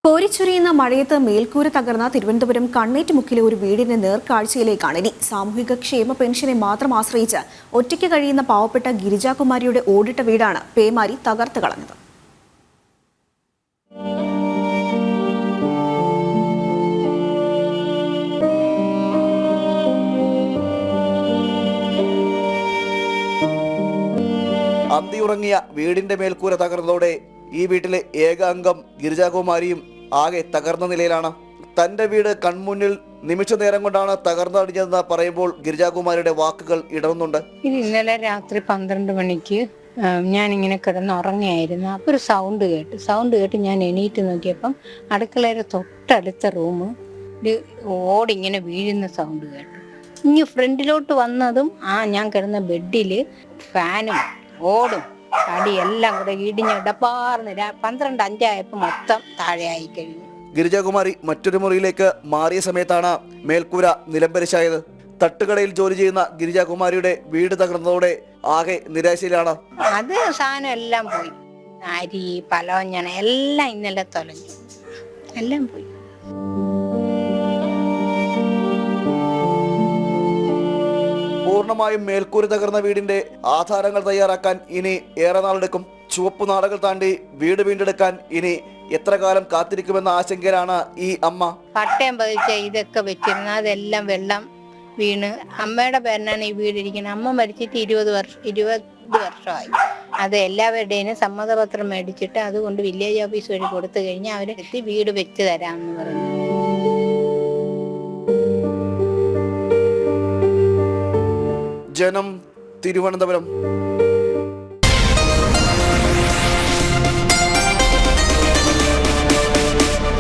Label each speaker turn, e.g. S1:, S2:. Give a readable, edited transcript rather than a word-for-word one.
S1: കോരിച്ചൊരിയുന്ന മഴയത്ത് മേൽക്കൂര തകർന്ന തിരുവനന്തപുരം കണ്ണേറ്റുമുക്കിലെ ഒരു വീടിന്റെ നേർക്കാഴ്ചയിലേക്കാണ് ഇനി. സാമൂഹിക ക്ഷേമ പെൻഷനെ മാത്രം ആശ്രയിച്ച് ഒറ്റയ്ക്ക് കഴിയുന്ന പാവപ്പെട്ട ഗിരിജാകുമാരിയുടെ ഓടിട്ട വീടാണ് പേമാരി തകർത്ത് കളഞ്ഞത്.
S2: അന്തിയുറങ്ങിയ വീടിന്റെ മേൽക്കൂര തകർന്നതോടെ ഈ വീട്ടിലെ ഏക അംഗം ഗിരിജാകുമാരിയും ആകെ തകർന്ന നിലയിലാണ്. തന്റെ വീട് കൺമുന്നിൽ നിമിഷ നേരം കൊണ്ടാണ് തകർന്നടിഞ്ഞതെന്ന് പറയുമ്പോൾ ഗിരിജാകുമാരിയുടെ വാക്കുകൾ ഇടറുന്നുണ്ട്.
S3: ഇത് ഇന്നലെ രാത്രി 12 മണിക്ക് ഞാനിങ്ങനെ കിടന്നുറങ്ങിയായിരുന്നു. അപ്പോൾ ഒരു സൗണ്ട് കേട്ട് ഞാൻ എണീറ്റ് നോക്കിയപ്പം അടുക്കളയുടെ തൊട്ടടുത്ത റൂം ഓടിങ്ങനെ വീഴുന്ന സൗണ്ട് കേട്ടു. ഇനി ഫ്രണ്ടിലോട്ട് വന്നതും ഞാൻ കിടന്ന ബെഡിൽ ഫാനും ഓടും അടിയെല്ലാം കൂടെ ഇടിഞ്ഞ് ഡപ്പാർന്ന് 12:05 മൊത്തം താഴെയായി കഴിഞ്ഞു.
S2: ഗിരിജാകുമാരി മറ്റൊരു മുറിയിലേക്ക് മാറിയ സമയത്താണ് മേൽക്കൂര നിലംപരിശായത്. തട്ടുകടയിൽ ജോലി ചെയ്യുന്ന ഗിരിജാകുമാരിയുടെ വീട് തകർന്നതോടെ ആകെ നിരാശയിലാണ്.
S3: അത് സാധനം എല്ലാം പോയി. അരി പലവഞ്ഞണ എല്ലാം ഇന്നലെ തൊലഞ്ഞു, എല്ലാം പോയി.
S2: പൂർണ്ണമായും മേൽക്കൂര തകർന്ന വീടിന്റെ ആധാരങ്ങൾ തയ്യാറാക്കാൻ ഇനി ഏറെ നാളെടുക്കും. ചുവപ്പ് നാടകൾ താണ്ടി വീട് വീണ്ടെടുക്കാൻ ഇനി എത്ര കാലം കാത്തിരിക്കുമെന്ന ആശങ്കയിലാണ് ഈ അമ്മ.
S3: പട്ടയം പതിച്ച ഇതൊക്കെ വെച്ചിരുന്ന അതെല്ലാം വെള്ളം വീണ് അമ്മയുടെ പേരിനാണ് ഈ വീടിരിക്കുന്നത്. അമ്മ മരിച്ചിട്ട് 20 വർഷമായി. അത് എല്ലാവരുടെയും സമ്മതപത്രം മേടിച്ചിട്ട് അതുകൊണ്ട് വില്ലേജ് ഓഫീസ് വഴി കൊടുത്തു കഴിഞ്ഞാൽ അവരെത്തി വീട് വെച്ച് തരാമെന്ന് പറഞ്ഞു.
S2: ജനം, തിരുവനന്തപുരം.